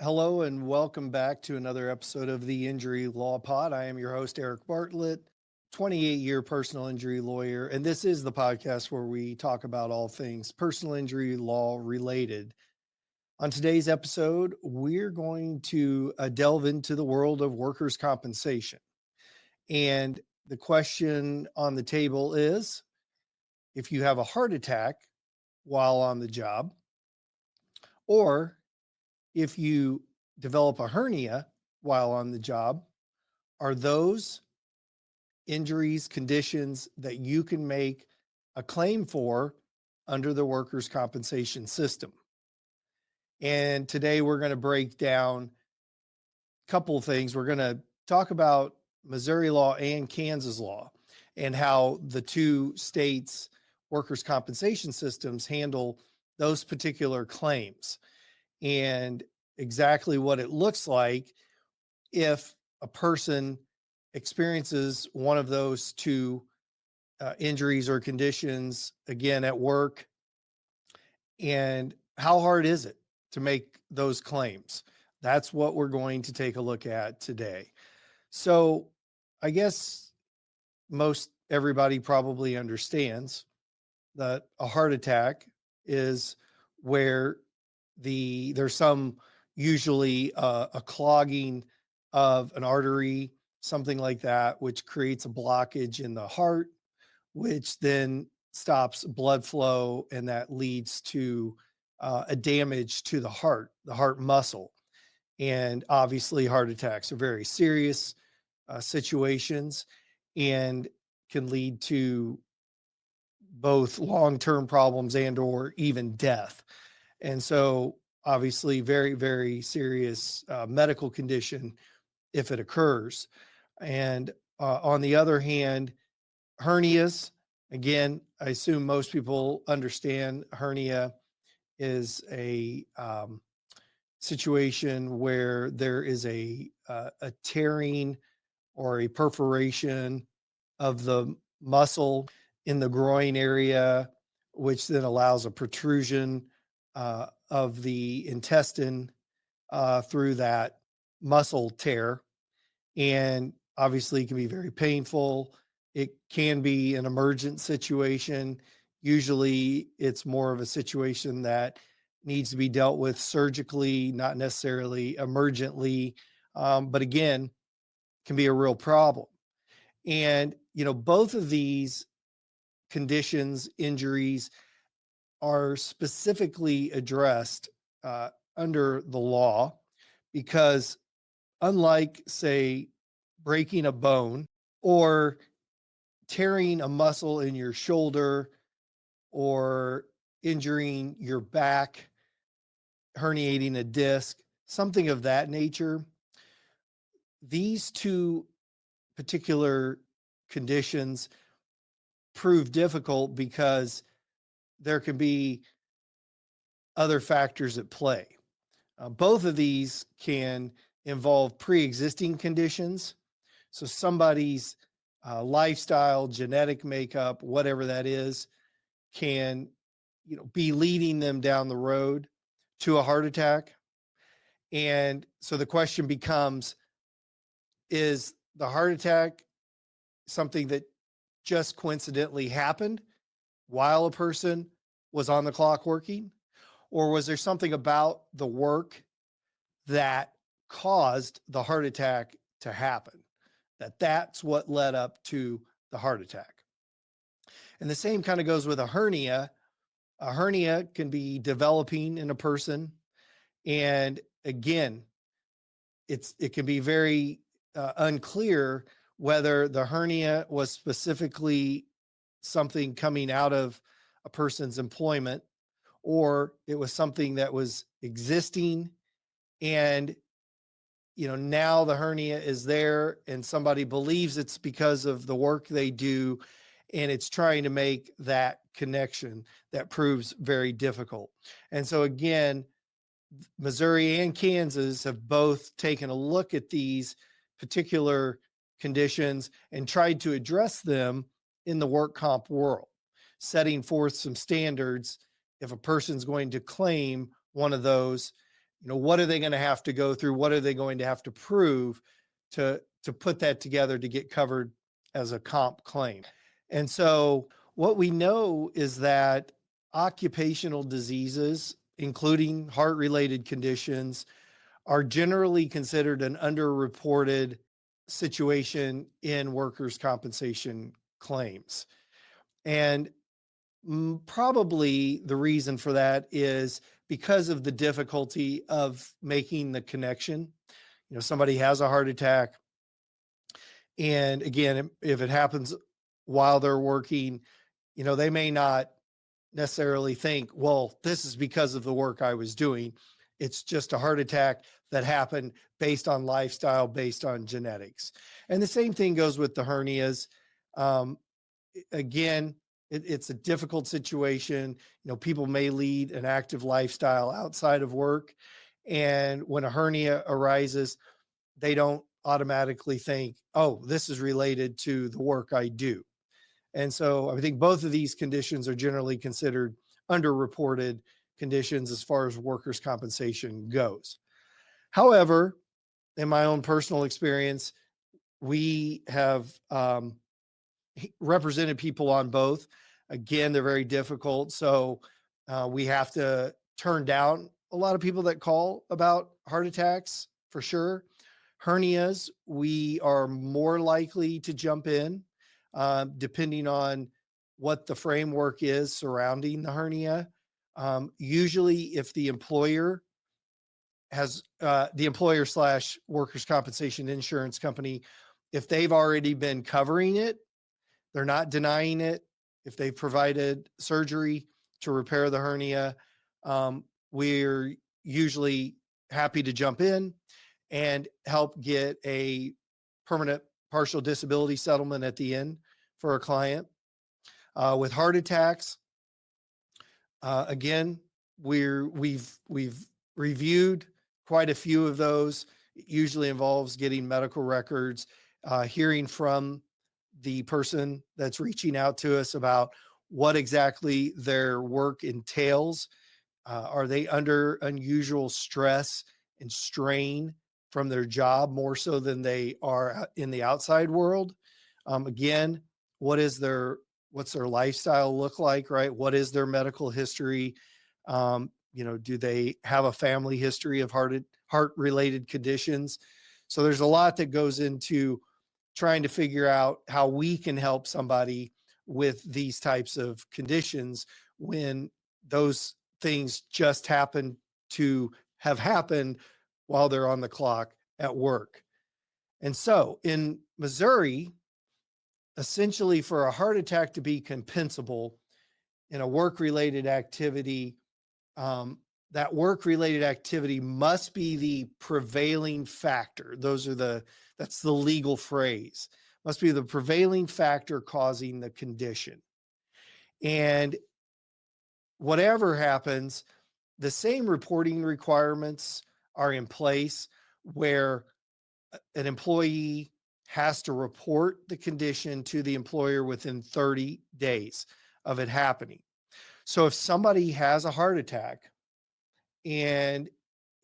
Hello and welcome back to another episode of the Injury Law Pod. I am your host, Eric Bartlett, 28-year personal injury lawyer, and this is the podcast where we talk about all things personal injury law related. On today's episode, we're going to delve into the world of workers' compensation. And the question on the table is, if you have a heart attack while on the job, or if you develop a hernia while on the job, are those injuries, conditions that you can make a claim for under the workers' compensation system? And today we're going to break down a couple of things. We're going to talk about Missouri law and Kansas law and how the two states' workers' compensation systems handle those particular claims, and exactly what it looks like if a person experiences one of those two injuries or conditions again at work, and how hard is it to make those claims. That's what we're going to take a look at today. So I guess most everybody probably understands that a heart attack is where there's some usually a clogging of an artery, something like that, which creates a blockage in the heart, which then stops blood flow, and that leads to a damage to the heart muscle. And obviously, heart attacks are very serious situations and can lead to both long-term problems and or even death. And so obviously very, very serious medical condition if it occurs. And on the other hand, hernias, again, I assume most people understand hernia is a situation where there is a tearing or a perforation of the muscle in the groin area, which then allows a protrusion of the intestine through that muscle tear. And obviously, it can be very painful. It can be an emergent situation. Usually, it's more of a situation that needs to be dealt with surgically, not necessarily emergently. But again, can be a real problem. And, both of these conditions, injuries, are specifically addressed under the law because, unlike, say, breaking a bone or tearing a muscle in your shoulder or injuring your back, herniating a disc, something of that nature, these two particular conditions prove difficult because there can be other factors at play. Both of these can involve pre-existing conditions. So somebody's lifestyle, genetic makeup, whatever that is, can be leading them down the road to a heart attack. And so the question becomes, is the heart attack something that just coincidentally happened while a person was on the clock working? Or was there something about the work that caused the heart attack to happen? That's what led up to the heart attack. And the same kind of goes with a hernia. A hernia can be developing in a person. And again, it can be very unclear whether the hernia was specifically something coming out of a person's employment, or it was something that was existing, and now the hernia is there and somebody believes it's because of the work they do, and it's trying to make that connection that proves very difficult. And so again, Missouri and Kansas have both taken a look at these particular conditions and tried to address them in the work comp world, setting forth some standards. If a person's going to claim one of those, what are they going to have to go through? What are they going to have to prove to put that together to get covered as a comp claim? And so what we know is that occupational diseases, including heart-related conditions, are generally considered an underreported situation in workers' compensation claims. And probably the reason for that is because of the difficulty of making the connection. Somebody has a heart attack, and again, if it happens while they're working, they may not necessarily think, well, this is because of the work I was doing. It's just a heart attack that happened based on lifestyle, based on genetics. And the same thing goes with the hernias. Um, Again, it's a difficult situation. People may lead an active lifestyle outside of work. And when a hernia arises, they don't automatically think, oh, this is related to the work I do. And so I think both of these conditions are generally considered underreported conditions as far as workers' compensation goes. However, in my own personal experience, we have represented people on both. Again, they're very difficult. So we have to turn down a lot of people that call about heart attacks for sure. Hernias, we are more likely to jump in depending on what the framework is surrounding the hernia. Usually, if the employer has the employer slash workers' compensation insurance company, if they've already been covering it, they're not denying it. If they provided surgery to repair the hernia, we're usually happy to jump in and help get a permanent partial disability settlement at the end for a client. With heart attacks, again, we've reviewed quite a few of those. It usually involves getting medical records, hearing from the person that's reaching out to us about what exactly their work entails. Are they under unusual stress and strain from their job more so than they are in the outside world? Again, what's their lifestyle look like, right? What is their medical history? Do they have a family history of heart related conditions? So there's a lot that goes into trying to figure out how we can help somebody with these types of conditions when those things just happen to have happened while they're on the clock at work. And so in Missouri, essentially for a heart attack to be compensable in a work related activity, that work related activity must be the prevailing factor. That's the legal phrase. Must be the prevailing factor causing the condition. And whatever happens, the same reporting requirements are in place where an employee has to report the condition to the employer within 30 days of it happening. So if somebody has a heart attack and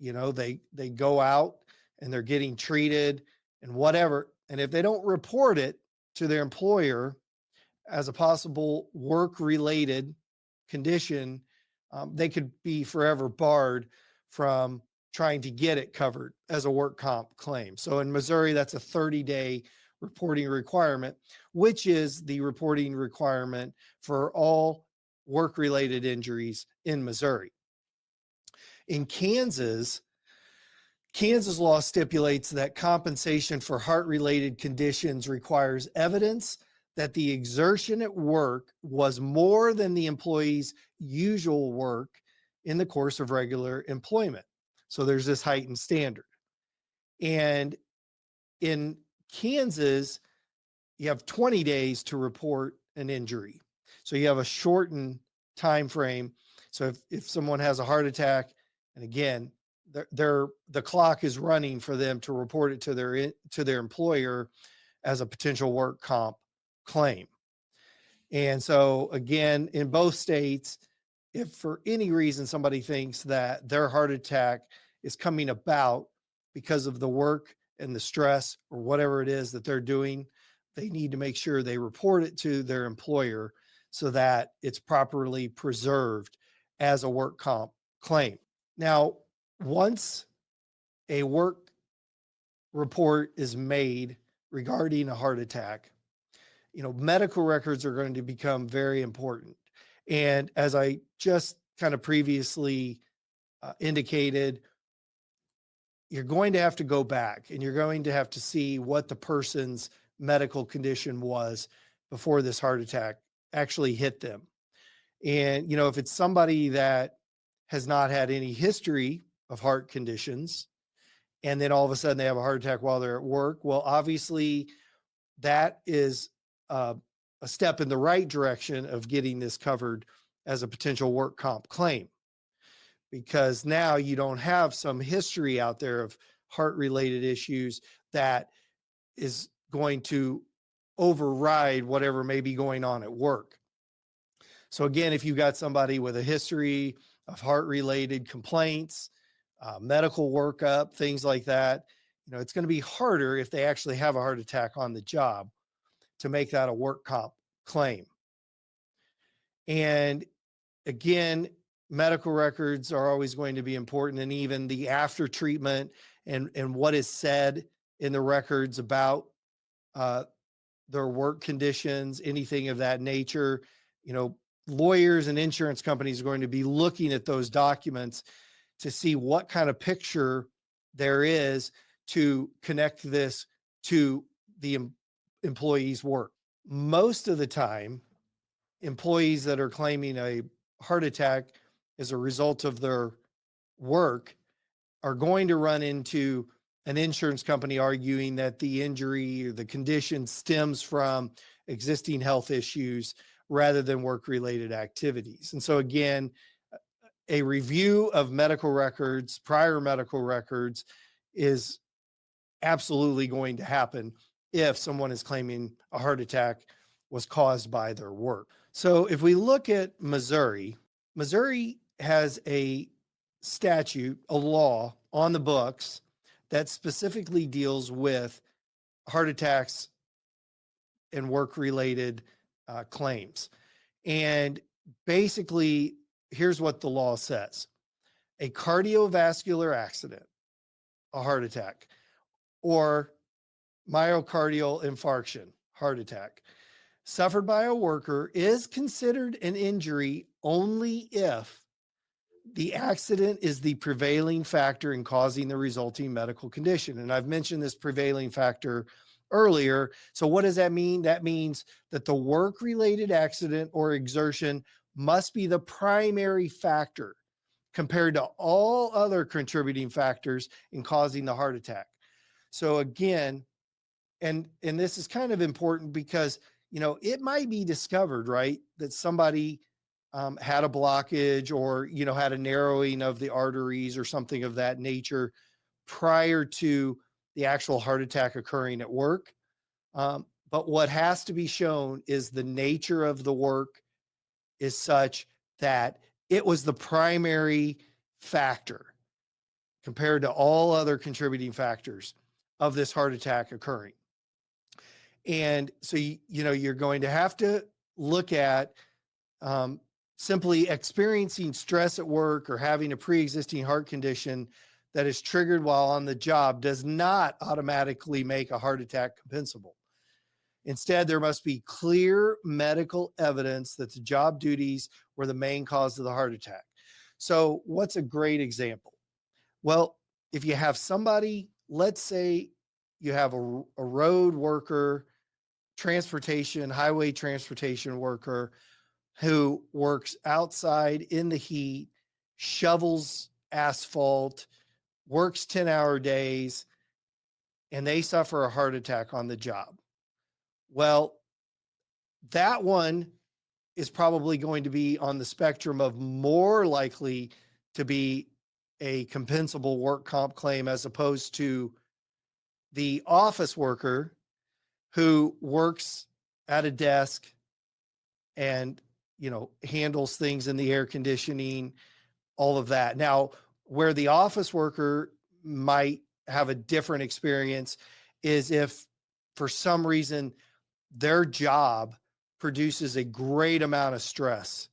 they go out and they're getting treated and whatever, and if they don't report it to their employer as a possible work related condition, they could be forever barred from trying to get it covered as a work comp claim. So in Missouri, that's a 30-day reporting requirement, which is the reporting requirement for all work related injuries in Missouri. In Kansas law stipulates that compensation for heart related conditions requires evidence that the exertion at work was more than the employee's usual work in the course of regular employment. So there's this heightened standard. And in Kansas, you have 20 days to report an injury. So you have a shortened time frame. So if someone has a heart attack, and again, the clock is running for them to report it to their employer as a potential work comp claim. And so again, in both states, if for any reason somebody thinks that their heart attack is coming about because of the work and the stress or whatever it is that they're doing, they need to make sure they report it to their employer so that it's properly preserved as a work comp claim. Now, once a work report is made regarding a heart attack, medical records are going to become very important. And as I just kind of previously indicated, you're going to have to go back and you're going to have to see what the person's medical condition was before this heart attack actually hit them. And, if it's somebody that has not had any history of heart conditions, and then all of a sudden they have a heart attack while they're at work, well, obviously that is a step in the right direction of getting this covered as a potential work comp claim, because now you don't have some history out there of heart related issues that is going to override whatever may be going on at work. So again, if you've got somebody with a history of heart related complaints, medical workup, things like that, it's going to be harder if they actually have a heart attack on the job to make that a work comp claim. And again, medical records are always going to be important, and even the after treatment and what is said in the records about their work conditions, anything of that nature. Lawyers and insurance companies are going to be looking at those documents to see what kind of picture there is to connect this to the employee's work. Most of the time, employees that are claiming a heart attack as a result of their work are going to run into an insurance company arguing that the injury or the condition stems from existing health issues rather than work-related activities. And so again, a review of medical records, prior medical records, is absolutely going to happen if someone is claiming a heart attack was caused by their work. So if we look at Missouri, Missouri has a statute, a law on the books that specifically deals with heart attacks and work-related claims. And basically, here's what the law says. A cardiovascular accident, a heart attack, or myocardial infarction, heart attack, suffered by a worker is considered an injury only if the accident is the prevailing factor in causing the resulting medical condition. And I've mentioned this prevailing factor earlier. So what does that mean? That means that the work-related accident or exertion must be the primary factor compared to all other contributing factors in causing the heart attack. So again, and this is kind of important because, it might be discovered, right, that somebody had a blockage or, had a narrowing of the arteries or something of that nature prior to the actual heart attack occurring at work. But what has to be shown is the nature of the work is such that it was the primary factor compared to all other contributing factors of this heart attack occurring. And so, you're going to have to look at simply experiencing stress at work or having a pre-existing heart condition that is triggered while on the job does not automatically make a heart attack compensable. Instead, there must be clear medical evidence that the job duties were the main cause of the heart attack. So what's a great example? Well, if you have somebody, let's say you have a road worker, highway transportation worker who works outside in the heat, shovels asphalt, works 10-hour days, and they suffer a heart attack on the job. Well, that one is probably going to be on the spectrum of more likely to be a compensable work comp claim as opposed to the office worker who works at a desk and, handles things in the air conditioning, all of that. Now, Where the office worker might have a different experience is if for some reason their job produces a great amount of stress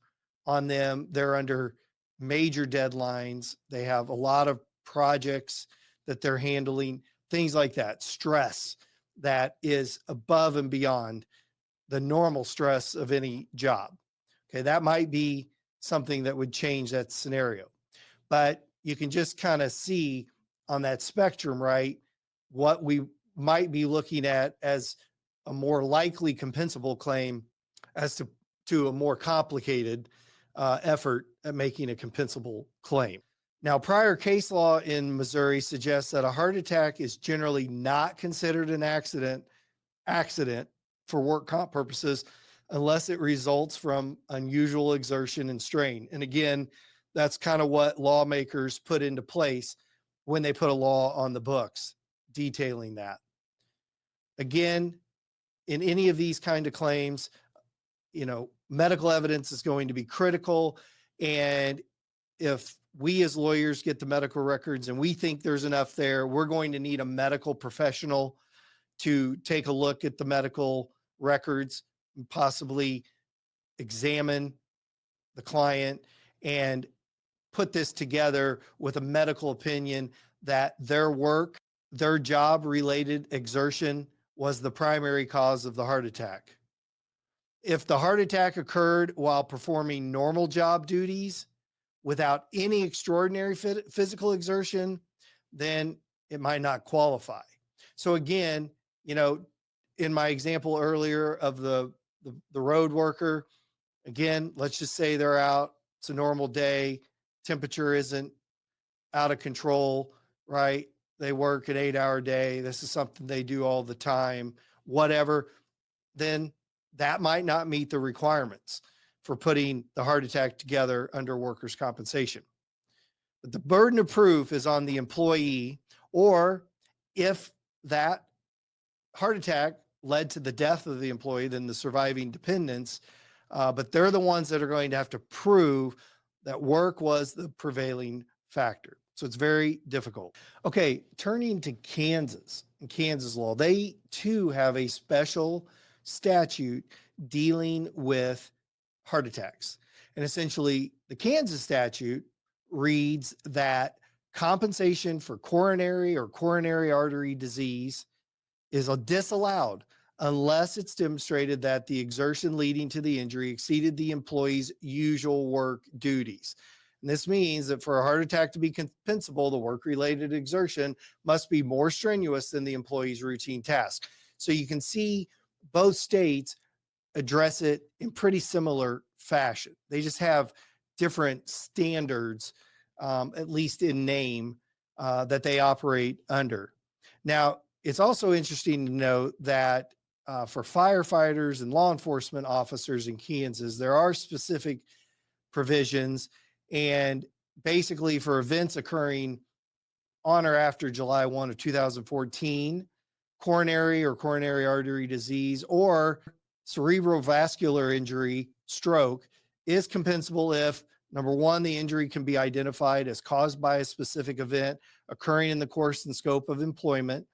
on them. They're under major deadlines. They have a lot of projects that they're handling, things like that, stress that is above and beyond the normal stress of any job. Okay, that might be something that would change that scenario. But you can just kind of see on that spectrum, right, what we might be looking at as a more likely compensable claim as to a more complicated effort at making a compensable claim. Now, prior case law in Missouri suggests that a heart attack is generally not considered an accident for work comp purposes unless it results from unusual exertion and strain. And again, that's kind of what lawmakers put into place when they put a law on the books detailing that. Again, in any of these kind of claims, medical evidence is going to be critical. And if we as lawyers get the medical records and we think there's enough there, we're going to need a medical professional to take a look at the medical records and possibly examine the client and put this together with a medical opinion that their job related exertion was the primary cause of the heart attack. If the heart attack occurred while performing normal job duties without any extraordinary physical exertion, then it might not qualify. So again, in my example earlier of the road worker, again, let's just say they're out, it's a normal day, temperature isn't out of control, right? They work an 8-hour day. This is something they do all the time, whatever. Then that might not meet the requirements for putting the heart attack together under workers' compensation. But the burden of proof is on the employee, or if that heart attack led to the death of the employee, then the surviving dependents, but they're the ones that are going to have to prove that work was the prevailing factor. So it's very difficult. Okay, turning to Kansas and Kansas law, they too have a special statute dealing with heart attacks. And essentially, the Kansas statute reads that compensation for coronary or coronary artery disease is disallowed unless it's demonstrated that the exertion leading to the injury exceeded the employee's usual work duties. And this means that for a heart attack to be compensable, the work-related exertion must be more strenuous than the employee's routine task. So you can see both states address it in pretty similar fashion. They just have different standards, at least in name, that they operate under. Now, it's also interesting to note that for firefighters and law enforcement officers in Kansas, there are specific provisions, and basically for events occurring on or after July 1 of 2014, coronary or coronary artery disease or cerebrovascular injury, stroke, is compensable if, number one, the injury can be identified as caused by a specific event occurring in the course and scope of employment.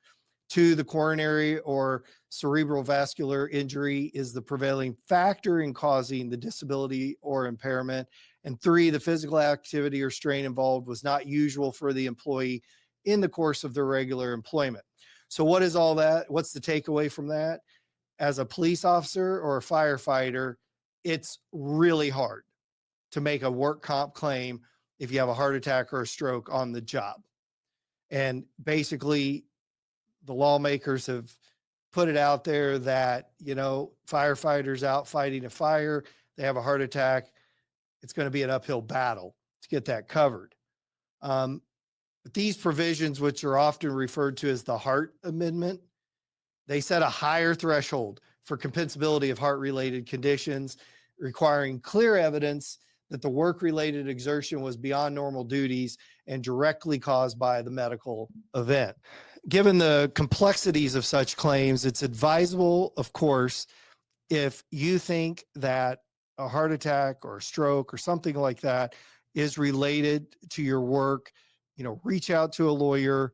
Two, the coronary or cerebrovascular injury is the prevailing factor in causing the disability or impairment. And three, the physical activity or strain involved was not usual for the employee in the course of their regular employment. So what is all that? What's the takeaway from that? As a police officer or a firefighter, it's really hard to make a work comp claim if you have a heart attack or a stroke on the job. And basically, the lawmakers have put it out there that, firefighters out fighting a fire, they have a heart attack, it's going to be an uphill battle to get that covered. But these provisions, which are often referred to as the Hart Amendment, they set a higher threshold for compensability of heart-related conditions, requiring clear evidence that the work-related exertion was beyond normal duties and directly caused by the medical event. Given the complexities of such claims, it's advisable, of course, if you think that a heart attack or a stroke or something like that is related to your work, reach out to a lawyer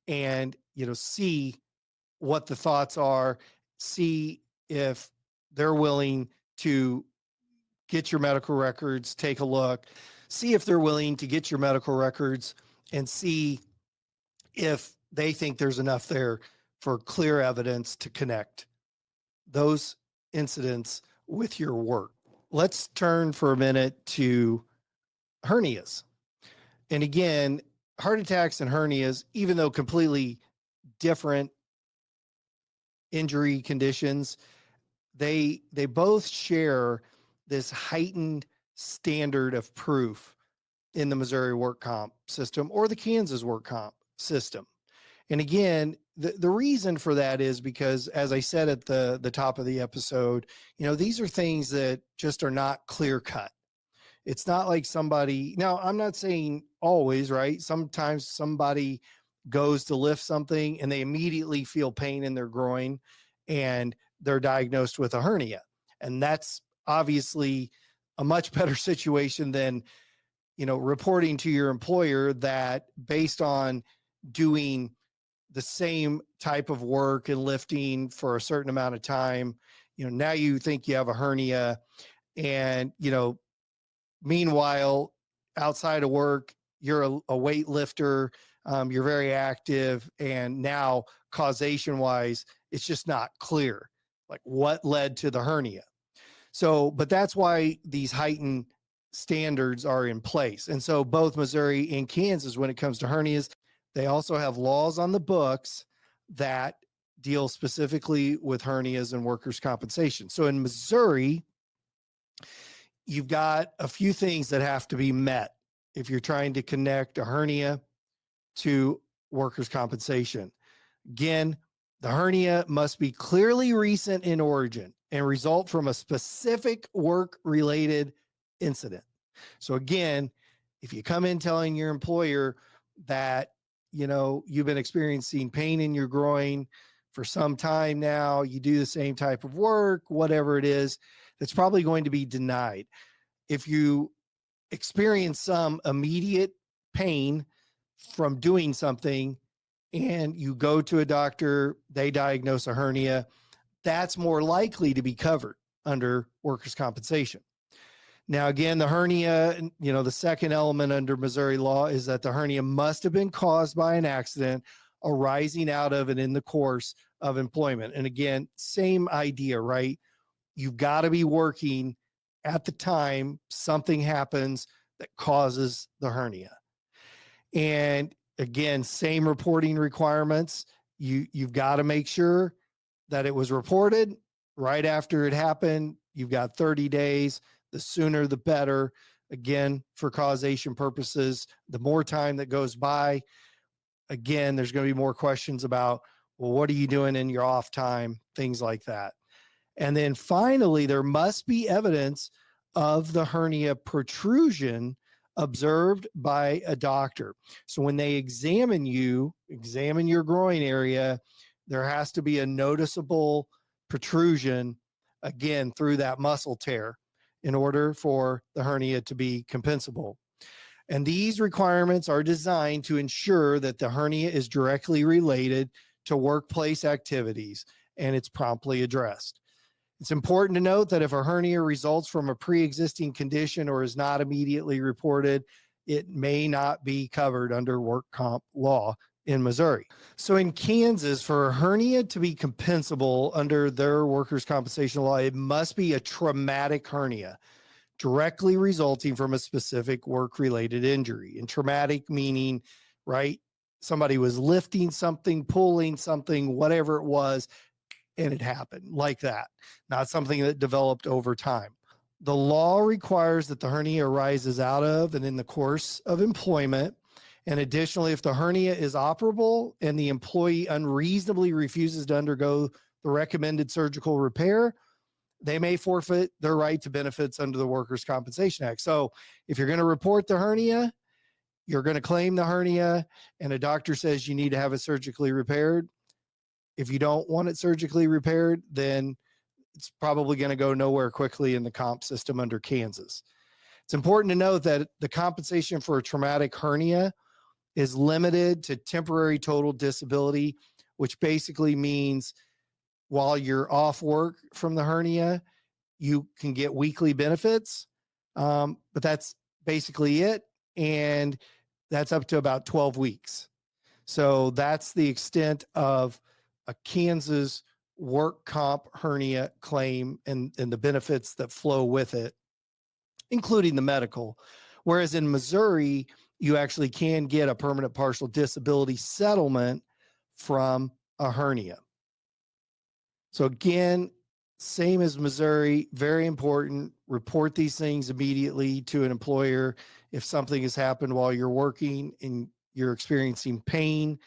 and, see what the thoughts are, see if they're willing to get your medical records, take a look, see if they're willing to get your medical records and see if they think there's enough there for clear evidence to connect those incidents with your work. Let's turn for a minute to hernias. And again, heart attacks and hernias, even though completely different injury conditions, they both share this heightened standard of proof in the Missouri work comp system or the Kansas work comp system. And again, the reason for that is because, as I said at the top of the episode, these are things that just are not clear cut. It's not like somebody, now I'm not saying always, right? Sometimes somebody goes to lift something and they immediately feel pain in their groin and they're diagnosed with a hernia. And that's obviously a much better situation than, reporting to your employer that based on doing the same type of work and lifting for a certain amount of time, now you think you have a hernia and, meanwhile, outside of work, you're a weight lifter, you're very active, and now causation wise, it's just not clear like what led to the hernia. So, but that's why these heightened standards are in place. And so both Missouri and Kansas, when it comes to hernias, they also have laws on the books that deal specifically with hernias and workers' compensation. So in Missouri, you've got a few things that have to be met if you're trying to connect a hernia to workers' compensation. Again, the hernia must be clearly recent in origin and result from a specific work-related incident. So again, if you come in telling your employer that, you've been experiencing pain in your groin for some time now, you do the same type of work, whatever it is, that's probably going to be denied. If you experience some immediate pain from doing something and you go to a doctor, they diagnose a hernia, that's more likely to be covered under workers' compensation. Now, again, the hernia, the second element under Missouri law is that the hernia must have been caused by an accident arising out of and in the course of employment. And again, same idea, right? You've got to be working at the time something happens that causes the hernia. And again, same reporting requirements. You've got to make sure that it was reported right after it happened. You've got 30 days. The sooner, the better. Again, for causation purposes, the more time that goes by, again, there's going to be more questions about, well, what are you doing in your off time? Things like that. And then finally, there must be evidence of the hernia protrusion observed by a doctor. So when they examine your groin area, there has to be a noticeable protrusion, again, through that muscle tear in order for the hernia to be compensable. And these requirements are designed to ensure that the hernia is directly related to workplace activities and it's promptly addressed. It's important to note that if a hernia results from a pre-existing condition or is not immediately reported, it may not be covered under work comp law in Missouri. So in Kansas, for a hernia to be compensable under their workers' compensation law, it must be a traumatic hernia directly resulting from a specific work-related injury. And traumatic meaning, right, somebody was lifting something, pulling something, whatever it was, and it happened like that, not something that developed over time. The law requires that the hernia arises out of and in the course of employment. And additionally, if the hernia is operable and the employee unreasonably refuses to undergo the recommended surgical repair, they may forfeit their right to benefits under the Workers' Compensation Act. So if you're going to report the hernia, you're going to claim the hernia, and a doctor says you need to have it surgically repaired. If you don't want it surgically repaired, then it's probably going to go nowhere quickly in the comp system under Kansas. It's important to note that the compensation for a traumatic hernia is limited to temporary total disability, which basically means while you're off work from the hernia, you can get weekly benefits. But that's basically it. And that's up to about 12 weeks. So that's the extent of a Kansas work comp hernia claim and the benefits that flow with it, including the medical. Whereas in Missouri, you actually can get a permanent partial disability settlement from a hernia. So again, same as Missouri, very important. Report these things immediately to an employer. If something has happened while you're working and you're experiencing pain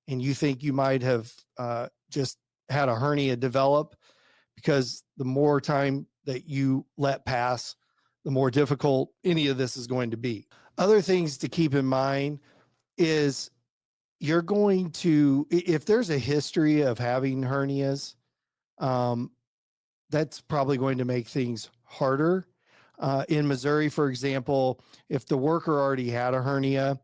and you think you might have just had a hernia develop, because the more time that you let pass, the more difficult any of this is going to be. Other things to keep in mind is you're going to, if there's a history of having hernias, that's probably going to make things harder. In Missouri, for example, if the worker already had a hernia,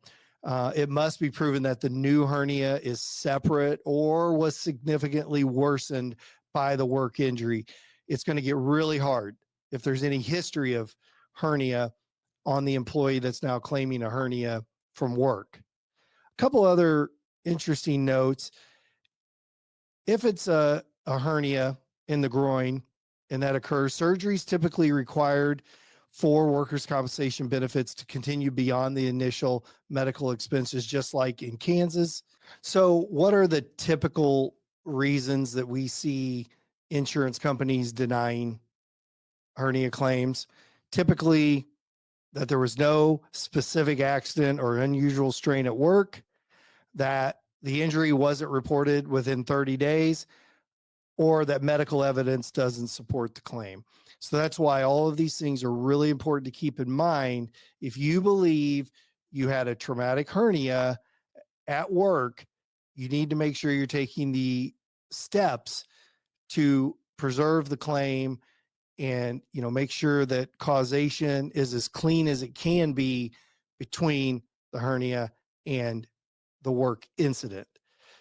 it must be proven that the new hernia is separate or was significantly worsened by the work injury. It's going to get really hard if there's any history of hernia on the employee that's now claiming a hernia from work. A couple other interesting notes. If it's a hernia in the groin and that occurs, surgery is typically required for workers' compensation benefits to continue beyond the initial medical expenses, just like in Kansas. So, what are the typical reasons that we see insurance companies denying hernia claims? Typically, that there was no specific accident or unusual strain at work, that the injury wasn't reported within 30 days, or that medical evidence doesn't support the claim. So that's why all of these things are really important to keep in mind. If you believe you had a traumatic hernia at work, you need to make sure you're taking the steps to preserve the claim and make sure that causation is as clean as it can be between the hernia and the work incident.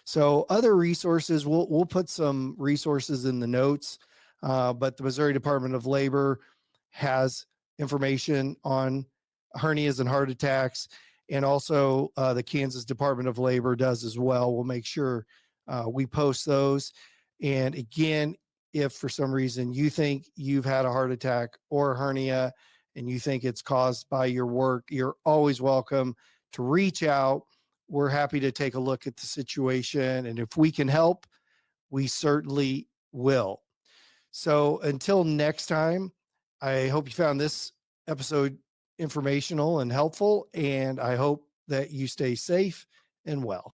So other resources, we'll put some resources in the notes, but the Missouri Department of Labor has information on hernias and heart attacks, and also the Kansas Department of Labor does as well. We'll make sure we post those. And again, if for some reason you think you've had a heart attack or a hernia and you think it's caused by your work, you're always welcome to reach out. We're happy to take a look at the situation. And if we can help, we certainly will. So until next time, I hope you found this episode informational and helpful. And I hope that you stay safe and well.